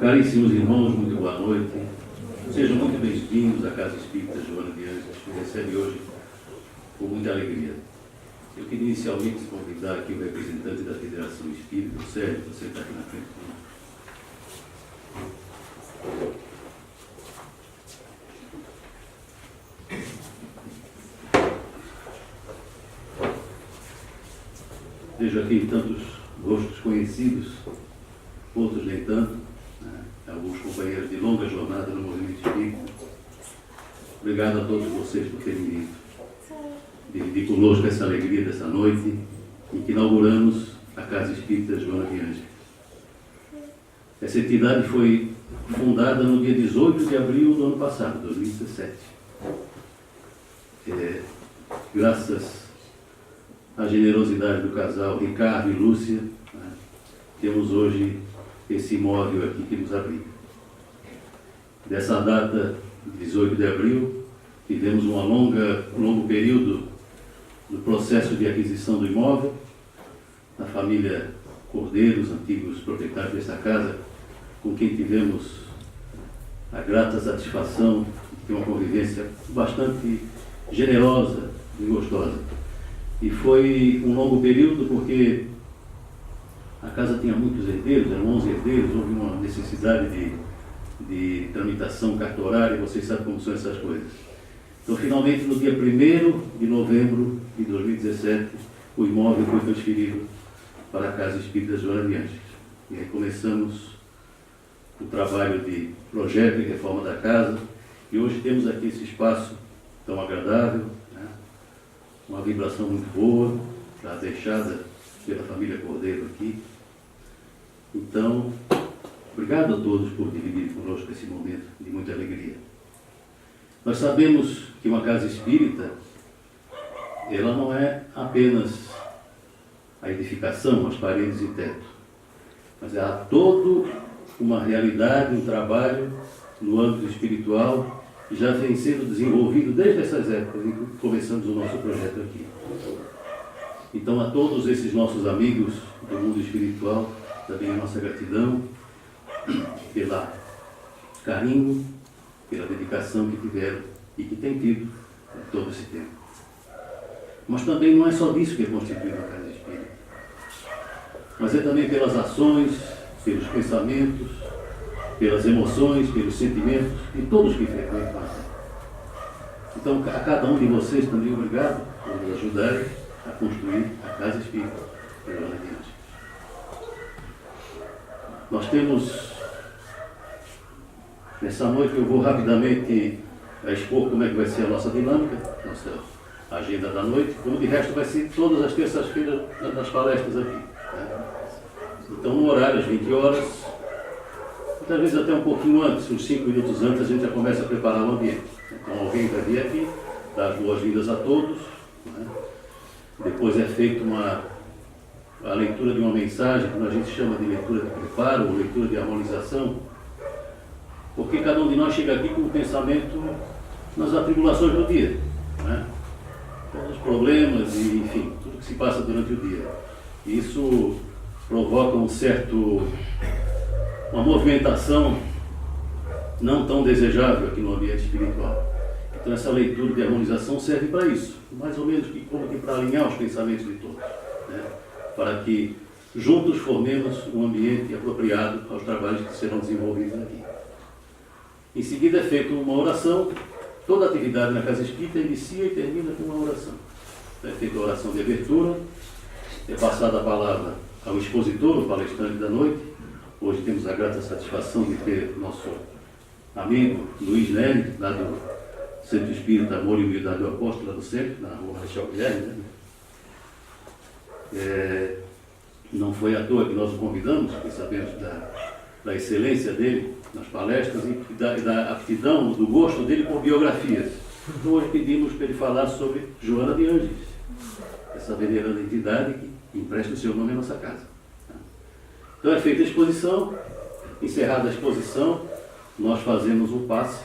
Caríssimos irmãos, muito boa noite. Sejam muito bem-vindos à Casa Espírita Joana de Ângeles, que recebe hoje com muita alegria. Eu queria inicialmente convidar aqui o representante da Federação Espírita, o Sérgio, você está aqui na frente. Vejo aqui tantos rostos conhecidos, outros nem tanto, né? Alguns companheiros de longa jornada no movimento espírita. Obrigado a todos vocês por terem vindo dividir conosco essa alegria dessa noite em que inauguramos a Casa Espírita Joana de Ângeles. Essa entidade foi fundada no dia 18 de abril do ano passado, 2017. Graças à generosidade do casal Ricardo e Lúcia, né, temos hoje esse imóvel aqui que nos abriga. Dessa data, 18 de abril, tivemos um longo período do processo de aquisição do imóvel. A família Cordeiro, os antigos proprietários dessa casa, com quem tivemos a grata satisfação de ter uma convivência bastante generosa e gostosa. E foi um longo período porque a casa tinha muitos herdeiros, eram 11 herdeiros, houve uma necessidade de tramitação cartorária, vocês sabem como são essas coisas. Então, finalmente, no dia 1º de novembro de 2017, o imóvel foi transferido para a Casa Espírita Joana de Ângeles. E aí começamos o trabalho de projeto e reforma da casa, e hoje temos aqui esse espaço tão agradável, né? Uma vibração muito boa, já deixada pela família Cordeiro aqui. Então, obrigado a todos por dividir conosco esse momento de muita alegria. Nós sabemos que uma casa espírita, ela não é apenas a edificação, as paredes e teto, mas há toda uma realidade, um trabalho no âmbito espiritual que já vem sendo desenvolvido desde essas épocas em que começamos o nosso projeto aqui. Então, a todos esses nossos amigos do mundo espiritual, também a nossa gratidão pelo carinho, pela dedicação que tiveram e que têm tido todo esse tempo. Mas também não é só disso que é constituída a Casa Espírita, mas é também pelas ações, pelos pensamentos, pelas emoções, pelos sentimentos de todos que frequentam a casa. Então, a cada um de vocês também obrigado por nos ajudarem a construir a Casa Espírita Joana de Ângeles. Nós temos, nessa noite eu vou rapidamente expor como é que vai ser a nossa dinâmica, nossa agenda da noite, como de resto vai ser todas as terças-feiras nas palestras aqui. Né? Então, no horário, às 20 horas, muitas vezes até um pouquinho antes, uns 5 minutos antes, a gente já começa a preparar o ambiente. Então, alguém vai vir aqui, dar as boas-vindas a todos, né? Depois é feita a leitura de uma mensagem, que a gente chama de leitura de preparo, ou leitura de harmonização, porque cada um de nós chega aqui com o pensamento nas atribulações do dia, né? Todos os problemas e, enfim, tudo que se passa durante o dia. Isso provoca uma movimentação não tão desejável aqui no ambiente espiritual. Então, essa leitura de harmonização serve para isso, mais ou menos como que para alinhar os pensamentos de todos, né? Para que juntos formemos um ambiente apropriado aos trabalhos que serão desenvolvidos aqui. Em seguida é feita uma oração. Toda atividade na Casa Espírita inicia e termina com uma oração. É feita a oração de abertura, é passada a palavra ao expositor, o palestrante da noite. Hoje temos a grata satisfação de ter nosso amigo Luiz Neri, lá do Centro Espírita Amor e Humildade do Apóstolo, lá do centro, na rua Marechal Guilherme, né? Não foi à toa que nós o convidamos, porque sabemos da excelência dele nas palestras e da aptidão, do gosto dele por biografias. Então, hoje pedimos para ele falar sobre Joana de Ângeles, essa veneranda entidade que empresta o seu nome à nossa casa. Então, é feita a exposição. Encerrada a exposição, nós fazemos um passe.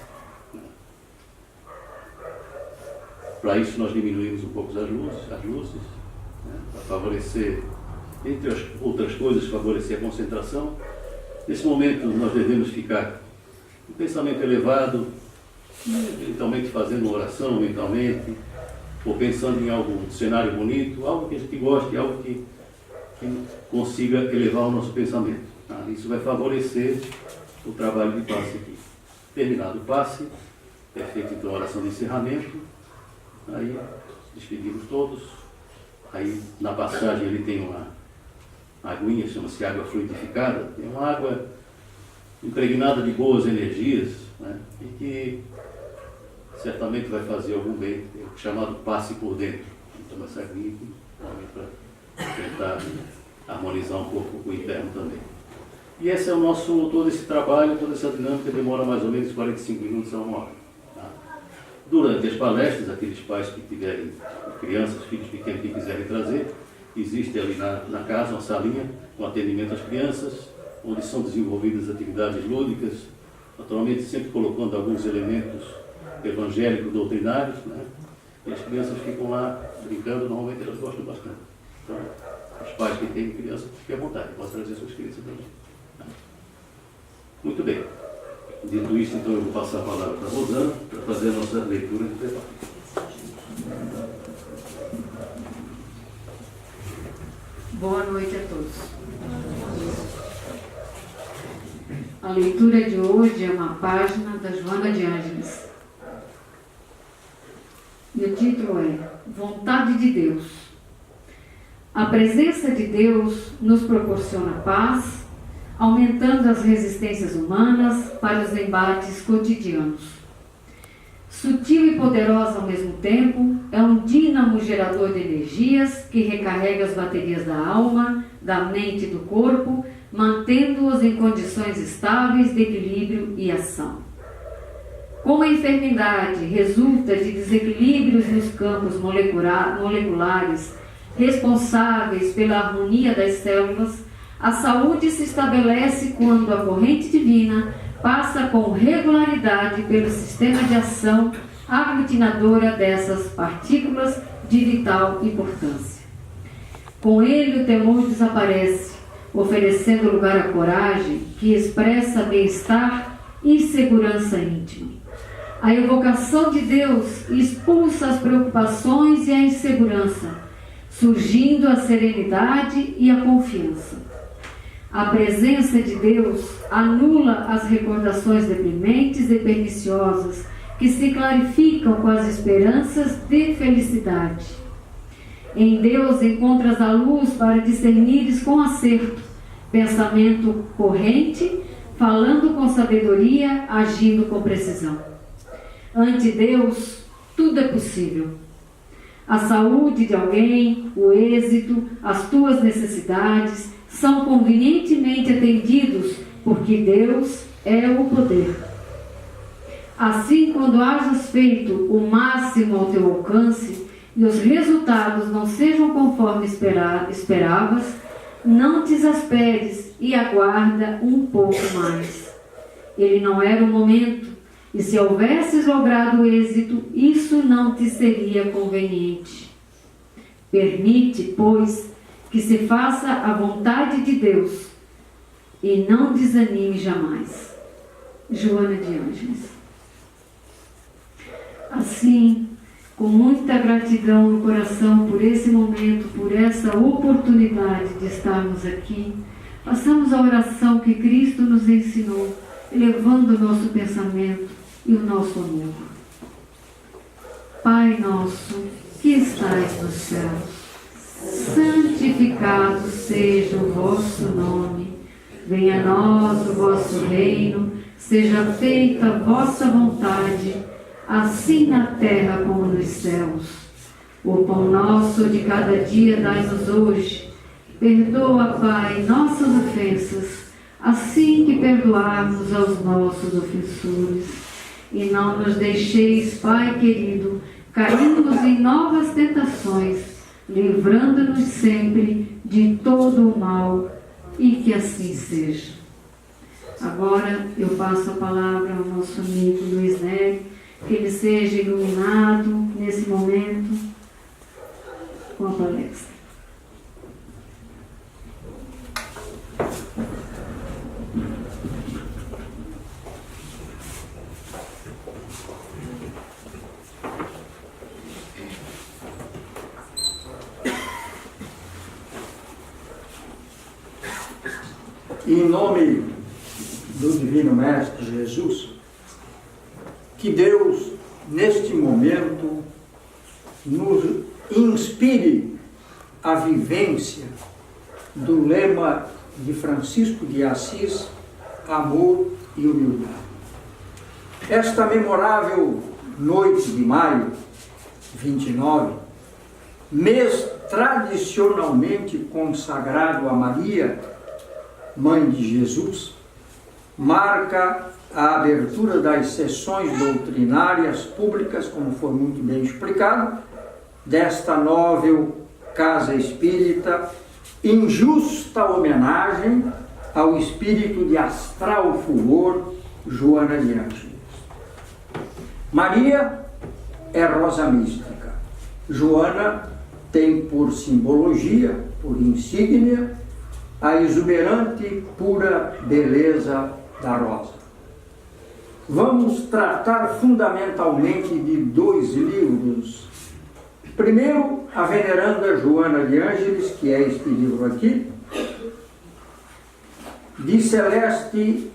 Para isso, nós diminuímos um pouco as luzes, né, para favorecer, entre as outras coisas, favorecer a concentração. Nesse momento, nós devemos ficar com um pensamento elevado, eventualmente fazendo uma oração mentalmente, ou pensando em algum cenário bonito, algo que a gente goste, algo que consiga elevar o nosso pensamento. Tá? Isso vai favorecer o trabalho de passe aqui. Terminado o passe, é feita então a oração de encerramento, aí despedimos todos, aí na passagem ele tem uma aguinha, chama-se água fluidificada, é uma água impregnada de boas energias, né? E que certamente vai fazer algum bem, é o chamado passe por dentro. Então essa aguinha para tentar harmonizar um pouco o interno também. E esse é o nosso, todo esse trabalho, toda essa dinâmica demora mais ou menos 45 minutos a 1 hora. Tá? Durante as palestras, aqueles pais que tiverem crianças, filhos pequenos que quiserem trazer, existe ali na casa uma salinha com atendimento às crianças, onde são desenvolvidas atividades lúdicas, naturalmente sempre colocando alguns elementos evangélicos doutrinários, né? E as crianças ficam lá brincando, normalmente elas gostam bastante. Então, os pais que têm crianças, fiquem à vontade, podem trazer suas crianças também. Tá? Muito bem. Dito isso, então eu vou passar a palavra para a Rosana, para fazer a nossa leitura de preparo. Boa noite a todos. A leitura de hoje é uma página da Joana de Ângeles. E o título é Vontade de Deus. A presença de Deus nos proporciona paz, aumentando as resistências humanas para os embates cotidianos. Sutil e poderosa ao mesmo tempo, é um dínamo gerador de energias que recarrega as baterias da alma, da mente e do corpo, mantendo-os em condições estáveis de equilíbrio e ação. Como a enfermidade resulta de desequilíbrios nos campos moleculares responsáveis pela harmonia das células, a saúde se estabelece quando a corrente divina passa com regularidade pelo sistema de ação aglutinadora dessas partículas de vital importância. Com ele o temor desaparece, oferecendo lugar à coragem que expressa bem-estar e segurança íntima. A evocação de Deus expulsa as preocupações e a insegurança, surgindo a serenidade e a confiança. A presença de Deus anula as recordações deprimentes e perniciosas que se clarificam com as esperanças de felicidade. Em Deus encontras a luz para discernires com acerto, pensamento corrente, falando com sabedoria, agindo com precisão. Ante Deus, tudo é possível. A saúde de alguém, o êxito, as tuas necessidades são convenientemente atendidos, porque Deus é o poder. Assim, quando hajas feito o máximo ao teu alcance e os resultados não sejam conforme esperavas, não te exasperes e aguarda um pouco mais. Ele não era o momento, e se houvesses logrado êxito, isso não te seria conveniente. Permite, pois, que se faça a vontade de Deus e não desanime jamais. Joana de Ângeles. Assim, com muita gratidão no coração por esse momento, por essa oportunidade de estarmos aqui, passamos a oração que Cristo nos ensinou, elevando o nosso pensamento e o nosso amor. Pai nosso, que estais nos céus, santificado seja o vosso nome, venha a nós o vosso reino, seja feita a vossa vontade, assim na terra como nos céus. O pão nosso de cada dia dai-nos hoje, perdoa, Pai, nossas ofensas, assim que perdoarmos aos nossos ofensores. E não nos deixeis, Pai querido, cairmos em novas tentações, livrando-nos sempre de todo o mal, e que assim seja. Agora eu passo a palavra ao nosso amigo Luiz Nery, que ele seja iluminado nesse momento com a palestra. Em nome do Divino Mestre Jesus, que Deus, neste momento, nos inspire a vivência do lema de Francisco de Assis, amor e humildade. Esta memorável noite de maio 29, mês tradicionalmente consagrado a Maria, Mãe de Jesus, marca a abertura das sessões doutrinárias públicas, como foi muito bem explicado, desta novel Casa Espírita, em justa homenagem ao espírito de astral fulgor Joana de Ângeles. Maria é rosa mística. Joana tem por simbologia, por insígnia, a exuberante, pura beleza da rosa. Vamos tratar fundamentalmente de dois livros. Primeiro, a veneranda Joana de Ângeles, que é este livro aqui, de Celeste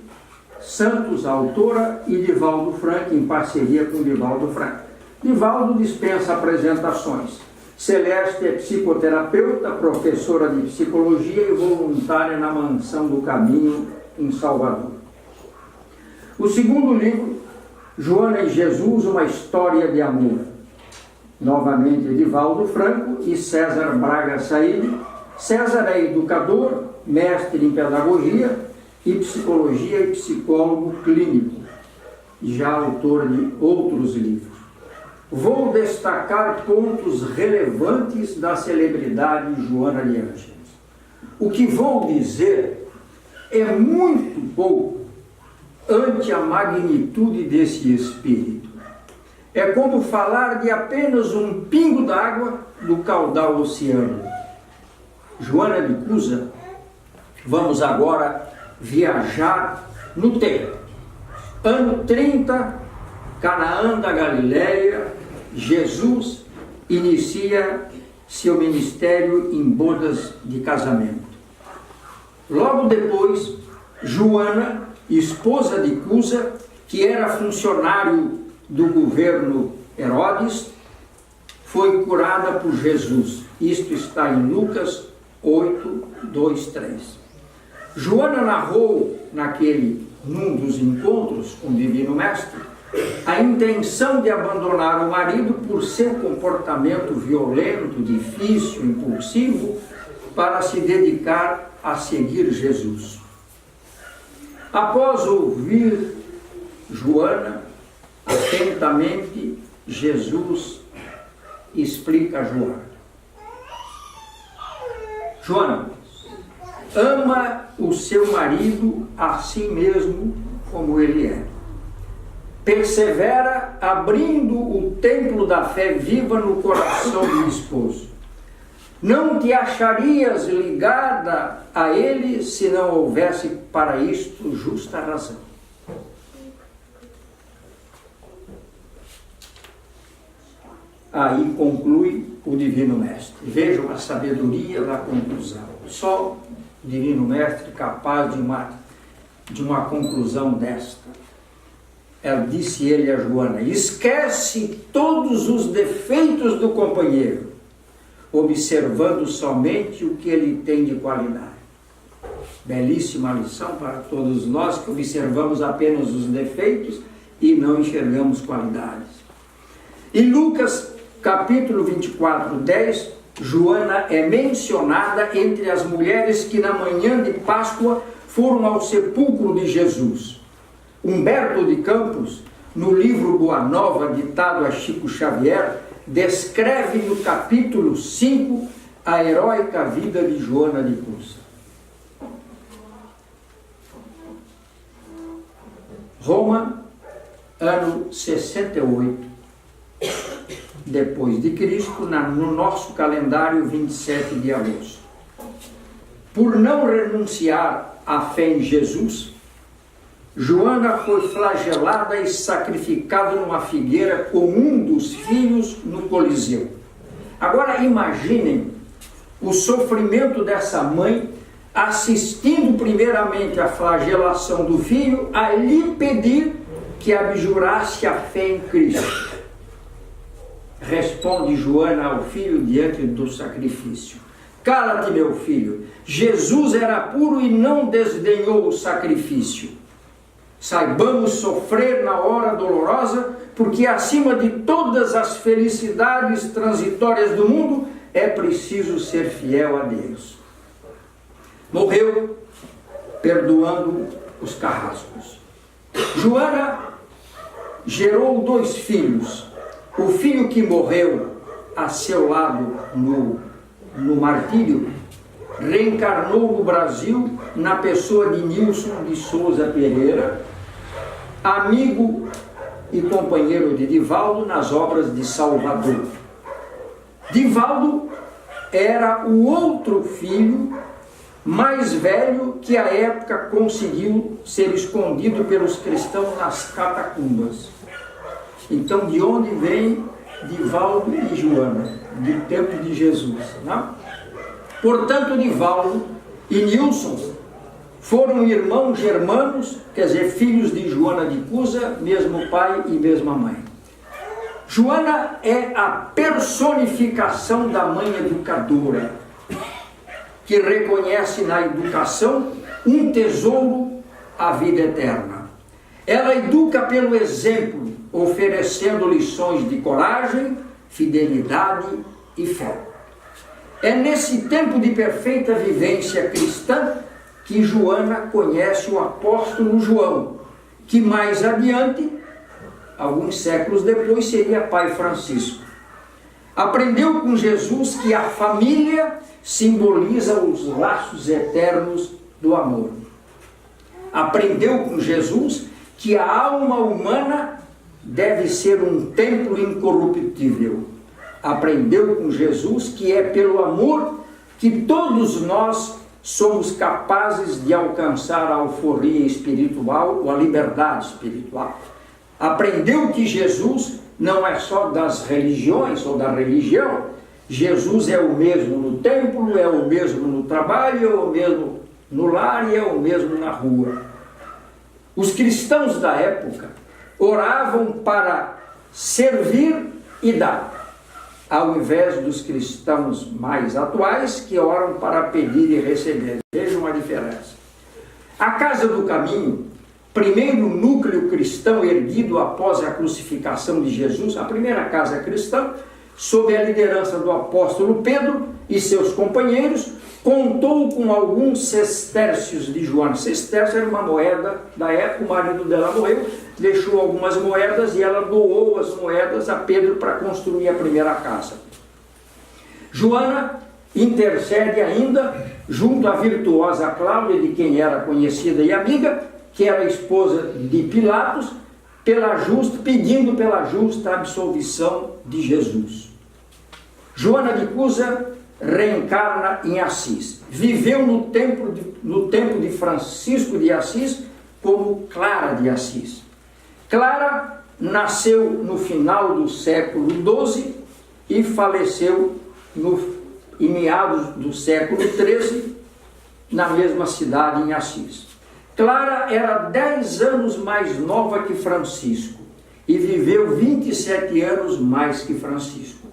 Santos, autora, e Divaldo Frank, em parceria com Divaldo Frank. Divaldo dispensa apresentações. Celeste é psicoterapeuta, professora de psicologia e voluntária na Mansão do Caminho, em Salvador. O segundo livro, Joana e Jesus, uma história de amor. Novamente, Divaldo Franco e César Braga Said. César é educador, mestre em pedagogia e psicologia e psicólogo clínico, já autor de outros livros. Vou destacar pontos relevantes da celebridade Joana de Ângeles. O que vou dizer é muito pouco ante a magnitude desse espírito. É como falar de apenas um pingo d'água do caudal oceânico. Joana de Cusa, vamos agora viajar no tempo. Ano 30, Canaã da Galileia, Jesus inicia seu ministério em bodas de casamento. Logo depois, Joana, esposa de Cusa, que era funcionário do governo Herodes, foi curada por Jesus. Isto está em Lucas 8, 2, 3. Joana narrou num dos encontros com o Divino Mestre, a intenção de abandonar o marido por seu comportamento violento, difícil, impulsivo, para se dedicar a seguir Jesus. Após ouvir Joana atentamente, Jesus explica a Joana. Joana, ama o seu marido assim mesmo como ele é. Persevera abrindo o templo da fé viva no coração do esposo. Não te acharias ligada a ele se não houvesse para isto justa razão. Aí conclui o Divino Mestre. Vejam a sabedoria da conclusão. Só o Divino Mestre capaz de uma conclusão desta. Disse ele a Joana: esquece todos os defeitos do companheiro, observando somente o que ele tem de qualidade. Belíssima lição para todos nós que observamos apenas os defeitos e não enxergamos qualidades. Em Lucas capítulo 24, 10, Joana é mencionada entre as mulheres que na manhã de Páscoa foram ao sepulcro de Jesus. Humberto de Campos, no livro Boa Nova, ditado a Chico Xavier, descreve no capítulo 5 a heróica vida de Joana de Cusa. Roma, ano 68, depois de Cristo, no nosso calendário 27 de agosto. Por não renunciar à fé em Jesus, Joana foi flagelada e sacrificada numa figueira com um dos filhos no Coliseu. Agora imaginem o sofrimento dessa mãe assistindo primeiramente à flagelação do filho, a lhe pedir que abjurasse a fé em Cristo. Responde Joana ao filho diante do sacrifício: cala-te, meu filho, Jesus era puro e não desdenhou o sacrifício. Saibamos sofrer na hora dolorosa, porque acima de todas as felicidades transitórias do mundo, é preciso ser fiel a Deus. Morreu perdoando os carrascos. Joana gerou 2 filhos. O filho que morreu a seu lado no martírio reencarnou no Brasil na pessoa de Nilson de Souza Pereira, amigo e companheiro de Divaldo nas obras de Salvador. Divaldo era o outro filho mais velho que à época conseguiu ser escondido pelos cristãos nas catacumbas. Então, de onde vem Divaldo e Joana? Do tempo de Jesus, não? Portanto, Divaldo e Nilson foram irmãos germanos, quer dizer, filhos de Joana de Cusa, mesmo pai e mesma mãe. Joana é a personificação da mãe educadora, que reconhece na educação um tesouro à vida eterna. Ela educa pelo exemplo, oferecendo lições de coragem, fidelidade e fé. É nesse tempo de perfeita vivência cristã que Joana conhece o apóstolo João, que mais adiante, alguns séculos depois, seria pai Francisco. Aprendeu com Jesus que a família simboliza os laços eternos do amor. Aprendeu com Jesus que a alma humana deve ser um templo incorruptível. Aprendeu com Jesus que é pelo amor que todos nós somos capazes de alcançar a alforria espiritual ou a liberdade espiritual. Aprendeu que Jesus não é só das religiões ou da religião. Jesus é o mesmo no templo, é o mesmo no trabalho, é o mesmo no lar e é o mesmo na rua. Os cristãos da época oravam para servir e dar, ao invés dos cristãos mais atuais que oram para pedir e receber. Vejam a diferença. A Casa do Caminho, primeiro núcleo cristão erguido após a crucificação de Jesus, a primeira casa cristã, sob a liderança do apóstolo Pedro e seus companheiros, contou com alguns sestércios de Joana. Sestércio era uma moeda da época, o marido dela morreu, deixou algumas moedas e ela doou as moedas a Pedro para construir a primeira casa. Joana intercede ainda junto à virtuosa Cláudia, de quem era conhecida e amiga, que era esposa de Pilatos, pedindo pela justa absolvição de Jesus. Joana de Cusa reencarna em Assis. Viveu no tempo de Francisco de Assis como Clara de Assis. Clara nasceu no final do século XII e faleceu em meados do século XIII na mesma cidade, em Assis. Clara era 10 anos mais nova que Francisco e viveu 27 anos mais que Francisco.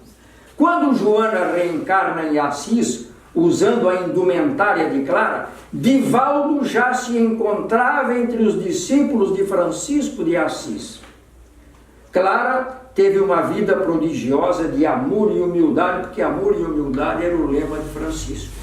Quando Joana reencarna em Assis, usando a indumentária de Clara, Divaldo já se encontrava entre os discípulos de Francisco de Assis. Clara teve uma vida prodigiosa de amor e humildade, porque amor e humildade era o lema de Francisco.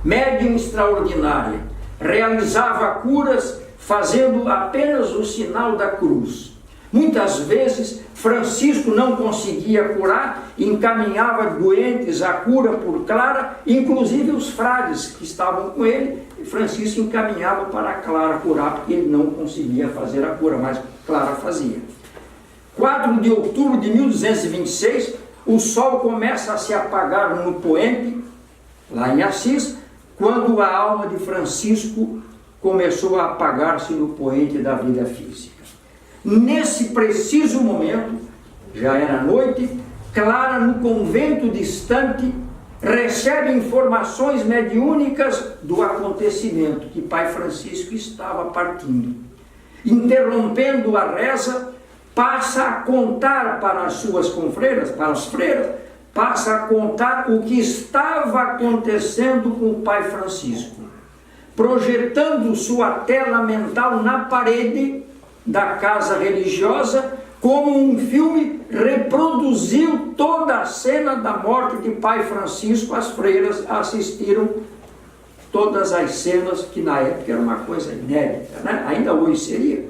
Médium extraordinária, realizava curas fazendo apenas o sinal da cruz. Muitas vezes Francisco não conseguia curar, encaminhava doentes à cura por Clara, inclusive os frades que estavam com ele, e Francisco encaminhava para Clara curar, porque ele não conseguia fazer a cura, mas Clara fazia. 4 de outubro de 1226, o sol começa a se apagar no poente, lá em Assis, quando a alma de Francisco começou a apagar-se no poente da vida física. Nesse preciso momento, já era noite, Clara, no convento distante, recebe informações mediúnicas do acontecimento, que Pai Francisco estava partindo. Interrompendo a reza, passa a contar para as suas confreiras, para as freiras, passa a contar o que estava acontecendo com o Pai Francisco, projetando sua tela mental na parede da casa religiosa. Como um filme, reproduziu toda a cena da morte de Pai Francisco. As freiras assistiram todas as cenas, que na época era uma coisa inédita, né? Ainda hoje seria.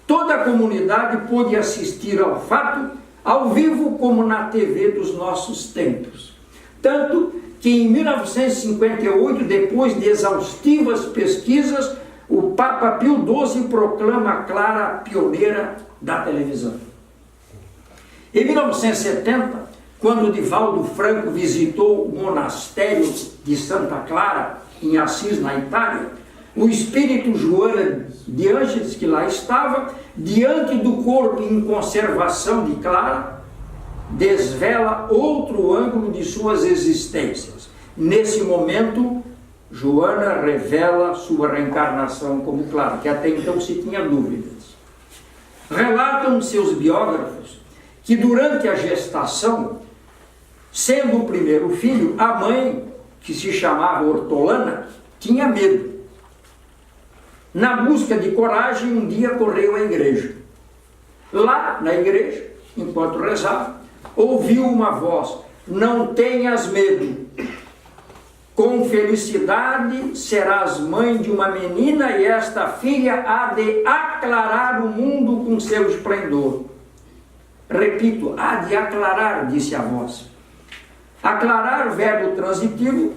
Toda a comunidade pôde assistir ao fato, ao vivo como na TV dos nossos tempos. Tanto que em 1958, depois de exaustivas pesquisas, o Papa Pio XII proclama Clara a pioneira da televisão. Em 1970, quando Divaldo Franco visitou o monastério de Santa Clara, em Assis, na Itália, o espírito Joana de Ângeles, que lá estava, diante do corpo em conservação de Clara, desvela outro ângulo de suas existências. Nesse momento, Joana revela sua reencarnação como Clara, que até então se tinha dúvidas. Relatam seus biógrafos que durante a gestação, sendo o primeiro filho, a mãe, que se chamava Hortolana, tinha medo. Na busca de coragem, um dia correu à igreja. Lá na igreja, enquanto rezava, ouviu uma voz: não tenhas medo, com felicidade serás mãe de uma menina e esta filha há de aclarar o mundo com seu esplendor. Repito, há de aclarar, disse a voz. Aclarar, verbo transitivo,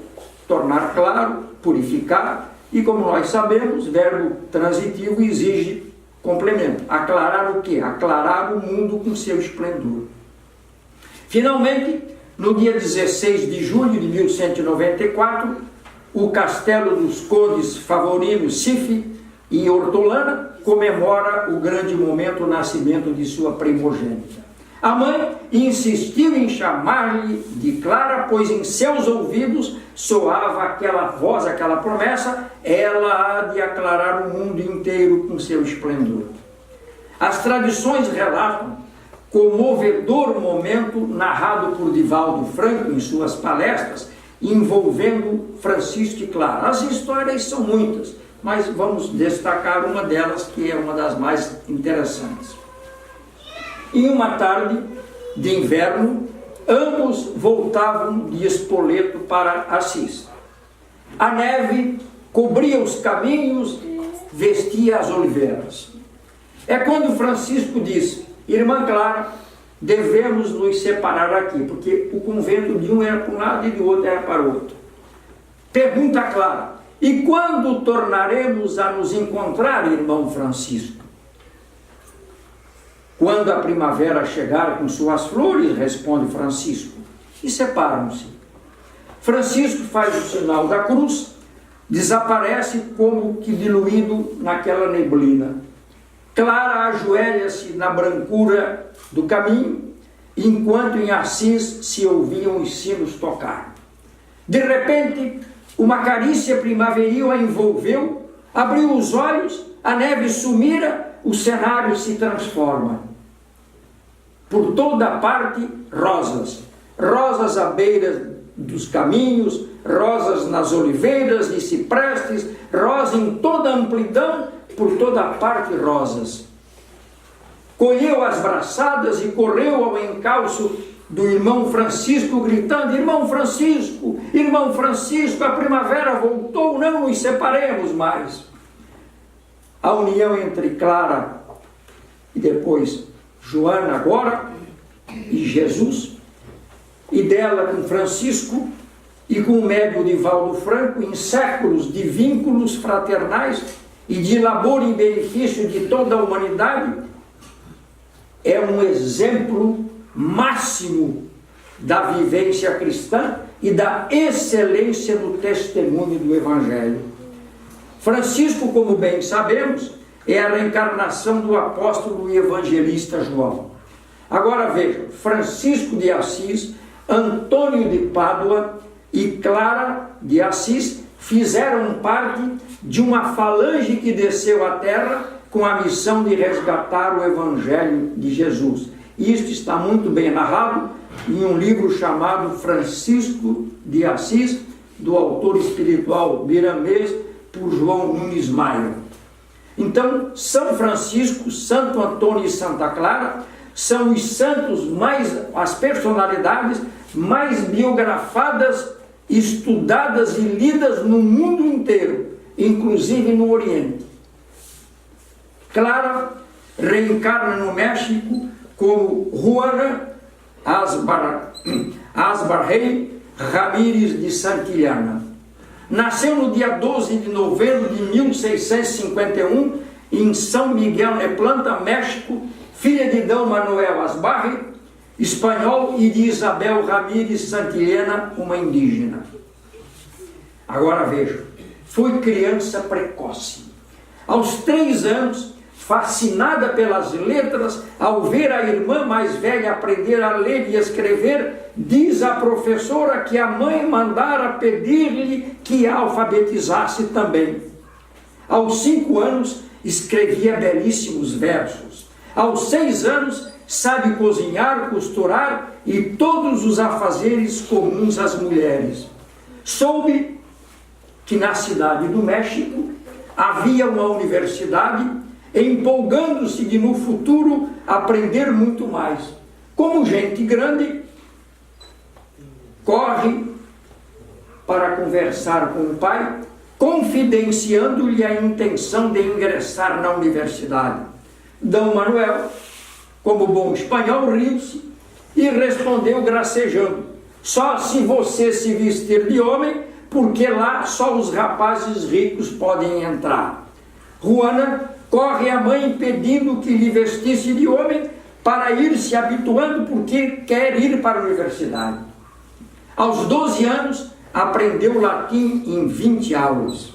tornar claro, purificar, e como nós sabemos, verbo transitivo exige complemento. Aclarar o quê? Aclarar o mundo com seu esplendor. Finalmente, no dia 16 de julho de 1194, o castelo dos condes favorinos Cife e Hortolana comemora o grande momento, o nascimento de sua primogênita. A mãe insistiu em chamar-lhe de Clara, pois em seus ouvidos soava aquela voz, aquela promessa: ela há de aclarar o mundo inteiro com seu esplendor. As tradições relatam comovedor momento narrado por Divaldo Franco em suas palestras, envolvendo Francisco e Clara. As histórias são muitas, mas vamos destacar uma delas, que é uma das mais interessantes. Em uma tarde de inverno, ambos voltavam de Spoleto para Assis. A neve cobria os caminhos, vestia as oliveiras. É quando Francisco disse: irmã Clara, devemos nos separar aqui, porque o convento de um era para um lado e do outro era para o outro. Pergunta Clara: e quando tornaremos a nos encontrar, irmão Francisco? Quando a primavera chegar com suas flores, responde Francisco, e separam-se. Francisco faz o sinal da cruz, desaparece como que diluído naquela neblina. Clara ajoelha-se na brancura do caminho, enquanto em Assis se ouviam os sinos tocar. De repente, uma carícia primaveril a envolveu, abriu os olhos, a neve sumira, o cenário se transforma. Por toda parte, rosas. Rosas à beira dos caminhos, rosas nas oliveiras de ciprestes, rosa em toda a amplidão, por toda parte rosas. Colheu as braçadas e correu ao encalço do irmão Francisco, gritando: irmão Francisco, a primavera voltou, não nos separemos mais. A união entre Clara e depois Joana agora, e Jesus, e dela com Francisco, e com o médio Divaldo Franco, em séculos de vínculos fraternais e de labor em benefício de toda a humanidade, é um exemplo máximo da vivência cristã e da excelência no testemunho do Evangelho. Francisco, como bem sabemos, é a reencarnação do apóstolo e evangelista João. Agora vejam, Francisco de Assis, Antônio de Pádua e Clara de Assis fizeram parte de uma falange que desceu à terra com a missão de resgatar o Evangelho de Jesus. Isto está muito bem narrado em um livro chamado Francisco de Assis, do autor espiritual miramês, por João Nunes Maia. Então, São Francisco, Santo Antônio e Santa Clara são os santos as personalidades mais biografadas, estudadas e lidas no mundo inteiro, inclusive no Oriente. Clara reencarna no México como Juana Asbarrey Ramírez de Santillana. Nasceu no dia 12 de novembro de 1651 em São Miguel Neplanta, México, filha de D. Manuel Asbarrey, espanhol, e de Isabel Ramírez Santillana, uma indígena. Agora veja, foi criança precoce. Aos 3 anos, fascinada pelas letras, ao ver a irmã mais velha aprender a ler e escrever, diz a professora que a mãe mandara pedir-lhe que a alfabetizasse também. Aos 5 anos, escrevia belíssimos versos. Aos 6 anos, sabe cozinhar, costurar e todos os afazeres comuns às mulheres. Soube que na cidade do México havia uma universidade, empolgando-se de no futuro aprender muito mais. Como gente grande, corre para conversar com o pai, confidenciando-lhe a intenção de ingressar na universidade. D. Manuel, como bom espanhol, riu-se e respondeu gracejando: só se você se vestir de homem, porque lá só os rapazes ricos podem entrar. Juana corre à mãe pedindo que lhe vestisse de homem para ir se habituando, porque quer ir para a universidade. Aos 12 anos, aprendeu latim em 20 aulas.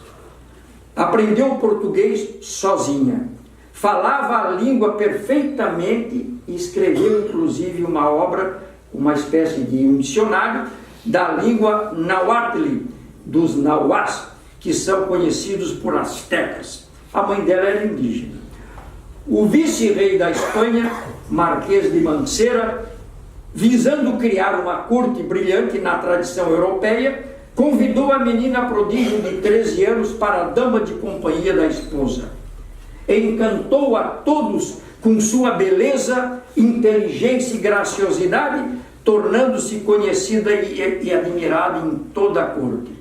Aprendeu português sozinha. Falava a língua perfeitamente e escreveu, inclusive, uma obra, uma espécie de um dicionário da língua nahuatl, dos nahuás, que são conhecidos por astecas. A mãe dela era indígena. O vice-rei da Espanha, Marquês de Mancera, visando criar uma corte brilhante na tradição europeia, convidou a menina prodígio de 13 anos para a dama de companhia da esposa. Encantou a todos com sua beleza, inteligência e graciosidade, tornando-se conhecida e admirada em toda a corte.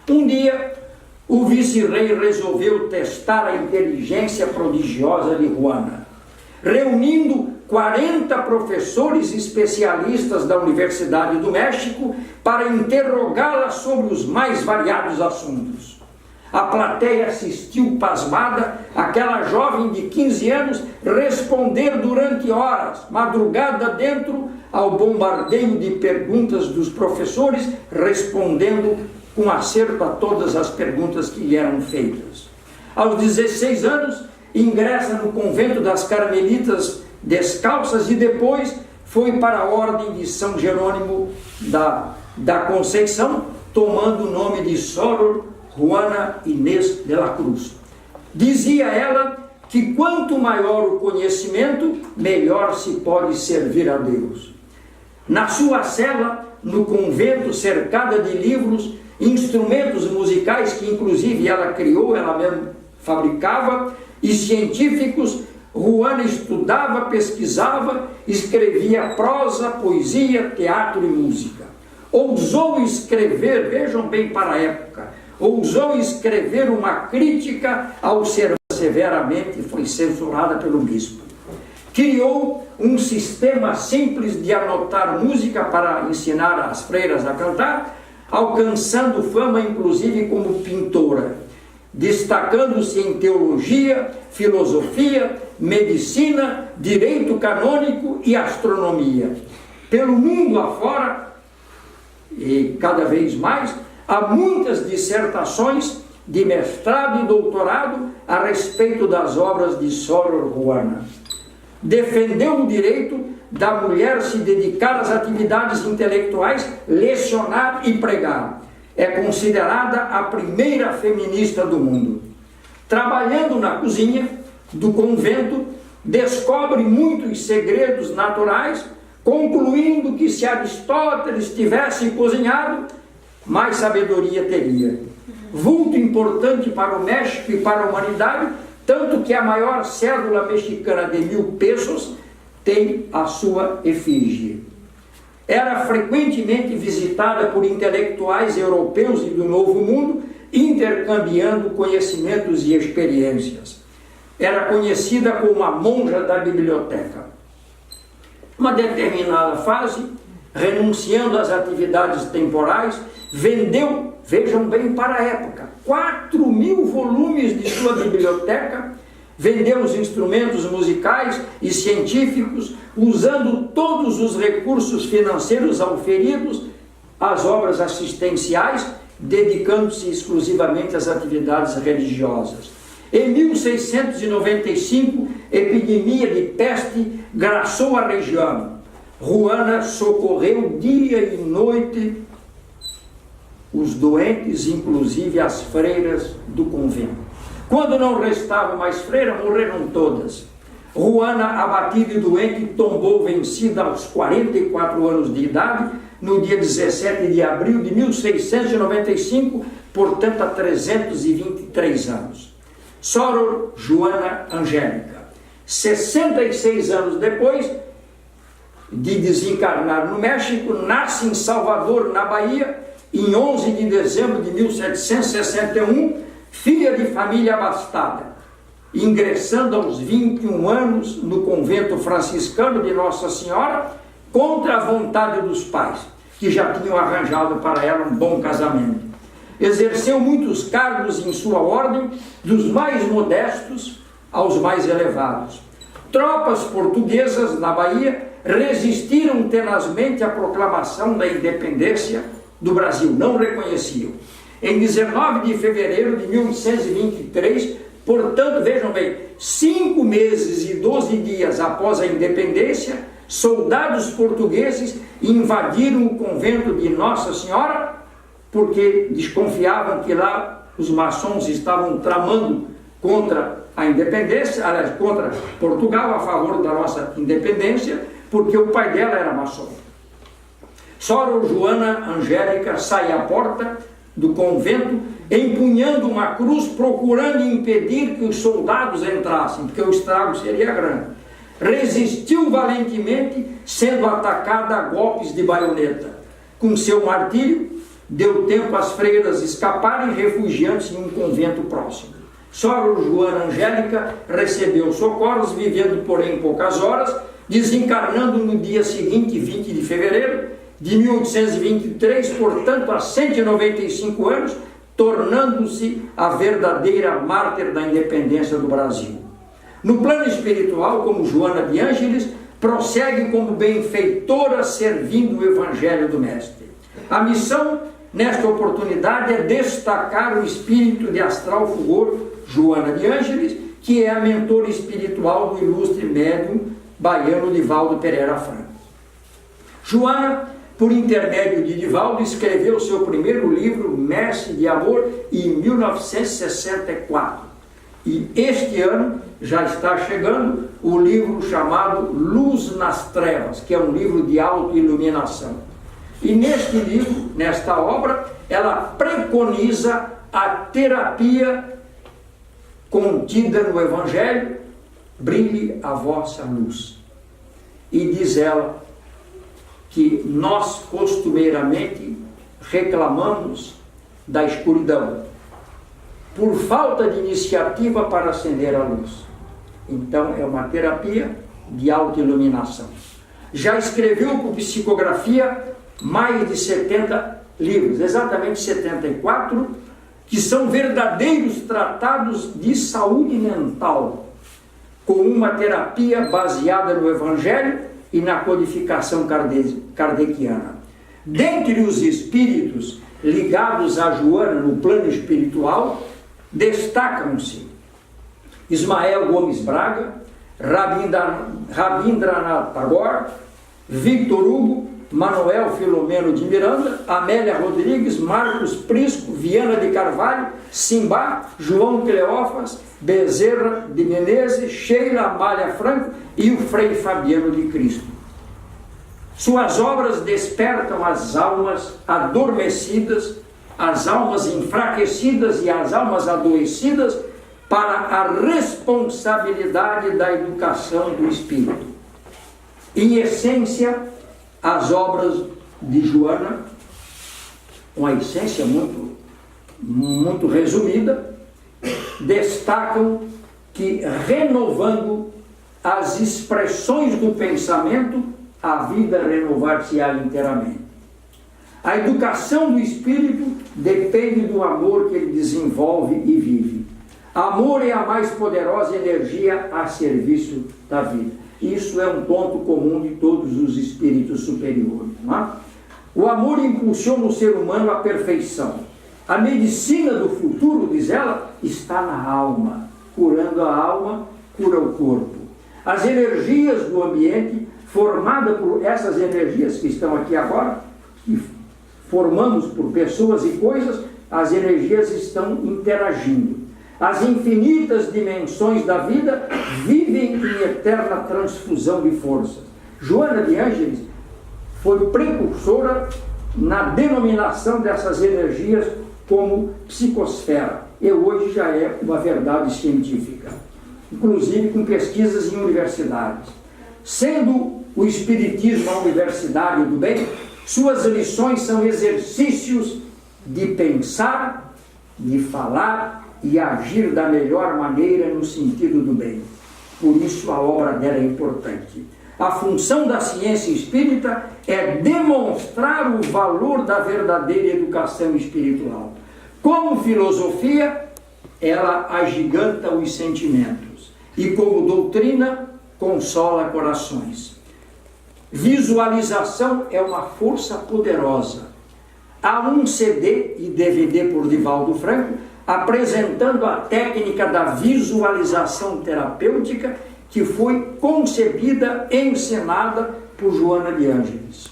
Um dia, o vice-rei resolveu testar a inteligência prodigiosa de Juana, reunindo 40 professores especialistas da Universidade do México para interrogá-la sobre os mais variados assuntos. A plateia assistiu pasmada aquela jovem de 15 anos responder durante horas, madrugada dentro, ao bombardeio de perguntas dos professores, respondendo com acerto a todas as perguntas que lhe eram feitas. Aos 16 anos, ingressa no convento das Carmelitas Descalças e depois foi para a ordem de São Jerônimo da Conceição, tomando o nome de Sor Juana Inês de la Cruz. Dizia ela que quanto maior o conhecimento, melhor se pode servir a Deus. Na sua cela, no convento, cercada de livros, instrumentos musicais que inclusive ela criou, ela mesma fabricava, e científicos, Juana estudava, pesquisava, escrevia prosa, poesia, teatro e música. Ousou escrever, vejam bem para a época, ousou escrever uma crítica ao sermão, severamente foi censurada pelo bispo. Criou um sistema simples de anotar música para ensinar as freiras a cantar, alcançando fama inclusive como pintora, destacando-se em teologia, filosofia, medicina, direito canônico e astronomia. Pelo mundo afora, e cada vez mais, há muitas dissertações de mestrado e doutorado a respeito das obras de Soror Juana. Defendeu o direito da mulher se dedicar às atividades intelectuais, lecionar e pregar. É considerada a primeira feminista do mundo. Trabalhando na cozinha do convento, descobre muitos segredos naturais, concluindo que se Aristóteles tivesse cozinhado, mais sabedoria teria. Vulto importante para o México e para a humanidade, tanto que a maior cédula mexicana de 1000 pesos tem a sua efígie. Era frequentemente visitada por intelectuais europeus e do Novo Mundo, intercambiando conhecimentos e experiências. Era conhecida como a monja da biblioteca. Uma determinada fase, renunciando às atividades temporais, vendeu, vejam bem para a época, 4.000 volumes de sua biblioteca, vendeu os instrumentos musicais e científicos, usando todos os recursos financeiros auferidos às obras assistenciais, dedicando-se exclusivamente às atividades religiosas. Em 1695, epidemia de peste graçou a região. Juana socorreu dia e noite os doentes, inclusive as freiras do convento. Quando não restava mais freira, morreram todas. Juana, abatida e doente, tombou vencida aos 44 anos de idade, no dia 17 de abril de 1695, portanto há 323 anos. Soror Juana Angélica, 66 anos depois de desencarnar no México, nasce em Salvador, na Bahia, em 11 de dezembro de 1761, filha de família abastada, ingressando aos 21 anos no convento franciscano de Nossa Senhora, contra a vontade dos pais, que já tinham arranjado para ela um bom casamento. Exerceu muitos cargos em sua ordem, dos mais modestos aos mais elevados. Tropas portuguesas na Bahia resistiram tenazmente à proclamação da independência do Brasil, não reconheciam. Em 19 de fevereiro de 1823, portanto, vejam bem, 5 meses e 12 dias após a independência, soldados portugueses invadiram o convento de Nossa Senhora, porque desconfiavam que lá os maçons estavam tramando contra a independência, aliás, contra Portugal, a favor da nossa independência, porque o pai dela era maçom. Soror Juana Angélica sai à porta do convento, empunhando uma cruz, procurando impedir que os soldados entrassem, porque o estrago seria grande. Resistiu valentemente, sendo atacada a golpes de baioneta. Com seu martírio, deu tempo às freiras escaparem, refugiando-se em um convento próximo. Soror Juana Angélica recebeu socorros, vivendo, porém, poucas horas, desencarnando no dia seguinte, 20 de fevereiro, de 1823, portanto, há 195 anos, tornando-se a verdadeira mártir da independência do Brasil. No plano espiritual, como Joana de Ângeles, prossegue como benfeitora servindo o Evangelho do Mestre. A missão, nesta oportunidade, é destacar o espírito de astral fulgor Joana de Ângeles, que é a mentora espiritual do ilustre médium baiano Divaldo Pereira Franco. Joana, por intermédio de Divaldo, escreveu seu primeiro livro, Messe de Amor, em 1964. E este ano já está chegando o livro chamado Luz nas Trevas, que é um livro de autoiluminação. E neste livro, nesta obra, ela preconiza a terapia contida no Evangelho, brilhe a vossa luz. E diz ela que nós costumeiramente reclamamos da escuridão, por falta de iniciativa para acender a luz. Então é uma terapia de autoiluminação. Já escreveu por psicografia mais de 70 livros, exatamente 74, que são verdadeiros tratados de saúde mental, com uma terapia baseada no Evangelho e na codificação kardeciana. Dentre os espíritos ligados a Joana no plano espiritual, Destacam-se Ismael Gomes Braga, Rabindranath Tagore, Victor Hugo, Manuel Filomeno de Miranda, Amélia Rodrigues, Marcos Prisco, Viana de Carvalho, Simbá, João Cleófas, Bezerra de Menezes, Sheila Amália Franco e o Frei Fabiano de Cristo. Suas obras despertam as almas adormecidas, as almas enfraquecidas e as almas adoecidas para a responsabilidade da educação do espírito. Em essência, as obras de Joana, uma essência muito resumida, destacam que, renovando as expressões do pensamento, a vida renovar-se-á inteiramente. A educação do espírito depende do amor que ele desenvolve e vive. Amor é a mais poderosa energia a serviço da vida. Isso é um ponto comum de todos os espíritos superiores. Não é? O amor impulsiona o ser humano à perfeição. A medicina do futuro, diz ela, está na alma. Curando a alma, cura o corpo. As energias do ambiente, formadas por essas energias que estão aqui agora, que formamos por pessoas e coisas, as energias estão interagindo. As infinitas dimensões da vida vivem em eterna transfusão de forças. Joana de Ângeles foi precursora na denominação dessas energias como psicosfera, e hoje já é uma verdade científica, inclusive com pesquisas em universidades. Sendo o Espiritismo a universidade do bem, suas lições são exercícios de pensar, de falar e agir da melhor maneira no sentido do bem. Por isso a obra dela é importante. A função da ciência espírita é demonstrar o valor da verdadeira educação espiritual. Como filosofia, ela agiganta os sentimentos e como doutrina, consola corações. Visualização é uma força poderosa. Há um CD e DVD por Divaldo Franco apresentando a técnica da visualização terapêutica que foi concebida e ensinada por Joana de Ângeles.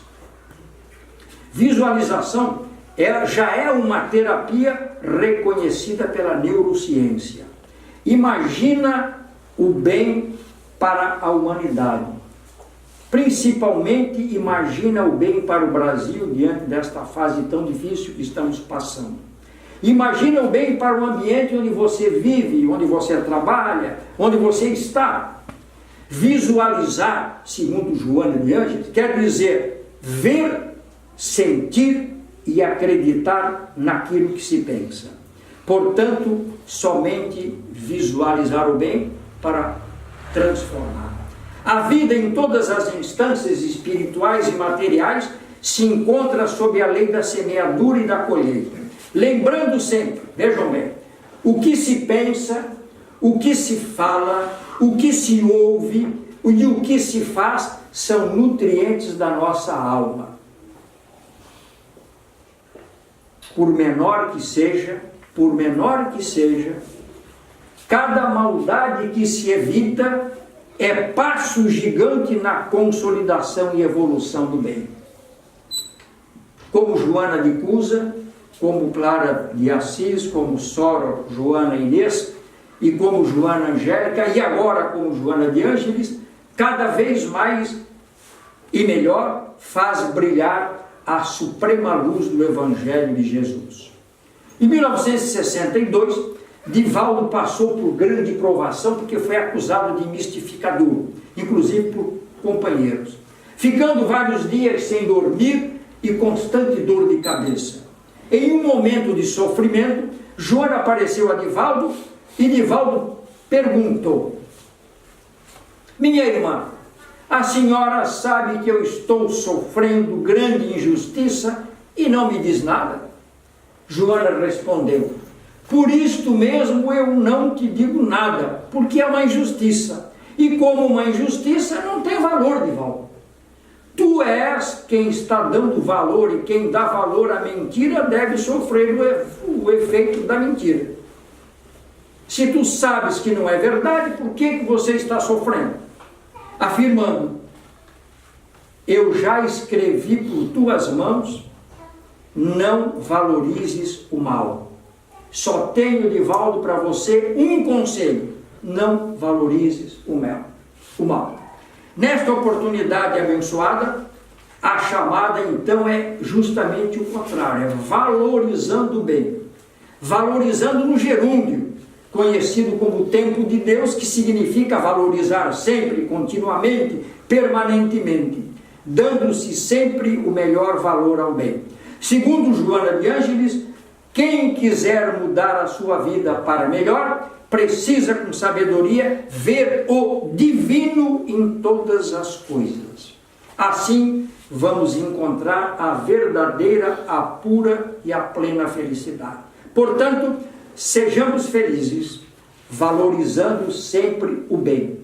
Visualização já é uma terapia reconhecida pela neurociência. Imagina o bem para a humanidade. Principalmente imagina o bem para o Brasil diante desta fase tão difícil que estamos passando. Imagina o bem para o ambiente onde você vive, onde você trabalha, onde você está. Visualizar, segundo Joana de Ângeles, quer dizer ver, sentir e acreditar naquilo que se pensa. Portanto, somente visualizar o bem para transformar. A vida em todas as instâncias espirituais e materiais se encontra sob a lei da semeadura e da colheita. Lembrando sempre, vejam bem, o que se pensa, o que se fala, o que se ouve e o que se faz são nutrientes da nossa alma. Por menor que seja, cada maldade que se evita é passo gigante na consolidação e evolução do bem. Como Joana de Cusa, como Clara de Assis, como Sora Joana Inês, e como Joana Angélica, e agora como Joana de Ângeles, cada vez mais e melhor faz brilhar a suprema luz do Evangelho de Jesus. Em 1962, Divaldo passou por grande provação porque foi acusado de mistificador, inclusive por companheiros, ficando vários dias sem dormir e constante dor de cabeça. Em um momento de sofrimento, Joana apareceu a Divaldo e Divaldo perguntou: minha irmã, a senhora sabe que eu estou sofrendo grande injustiça e não me diz nada? Joana respondeu: por isto mesmo eu não te digo nada, porque é uma injustiça. E como uma injustiça não tem valor, Divaldo. Tu és quem está dando valor, e quem dá valor à mentira deve sofrer o efeito da mentira. Se tu sabes que não é verdade, por que você está sofrendo? Afirmando: eu já escrevi por tuas mãos, não valorizes o mal. Só tenho, Divaldo, para você um conselho: não valorizes o mal. Nesta oportunidade abençoada, a chamada então é justamente o contrário, é valorizando o bem. Valorizando no gerúndio, conhecido como tempo de Deus, que significa valorizar sempre, continuamente, permanentemente, dando-se sempre o melhor valor ao bem. Segundo Joana de Ângeles, quem quiser mudar a sua vida para melhor, precisa com sabedoria ver o divino em todas as coisas. Assim, vamos encontrar a verdadeira, a pura e a plena felicidade. Portanto, sejamos felizes, valorizando sempre o bem.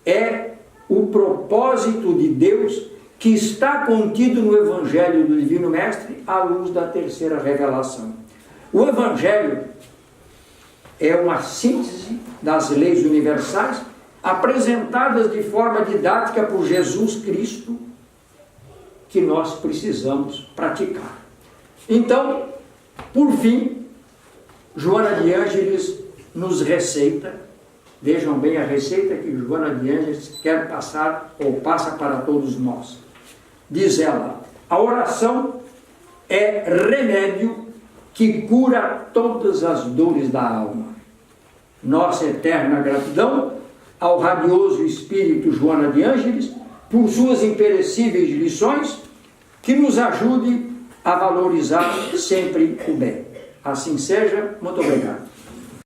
É o propósito de Deus que está contido no Evangelho do Divino Mestre à luz da terceira revelação. O Evangelho é uma síntese das leis universais apresentadas de forma didática por Jesus Cristo, que nós precisamos praticar. Então, por fim, Joana de Ângeles nos receita, vejam bem a receita que Joana de Ângeles quer passar ou passa para todos nós. Diz ela: a oração é remédio que cura todas as dores da alma. Nossa eterna gratidão ao radioso espírito Joana de Ângeles por suas imperecíveis lições, que nos ajude a valorizar sempre o bem. Assim seja, muito obrigado.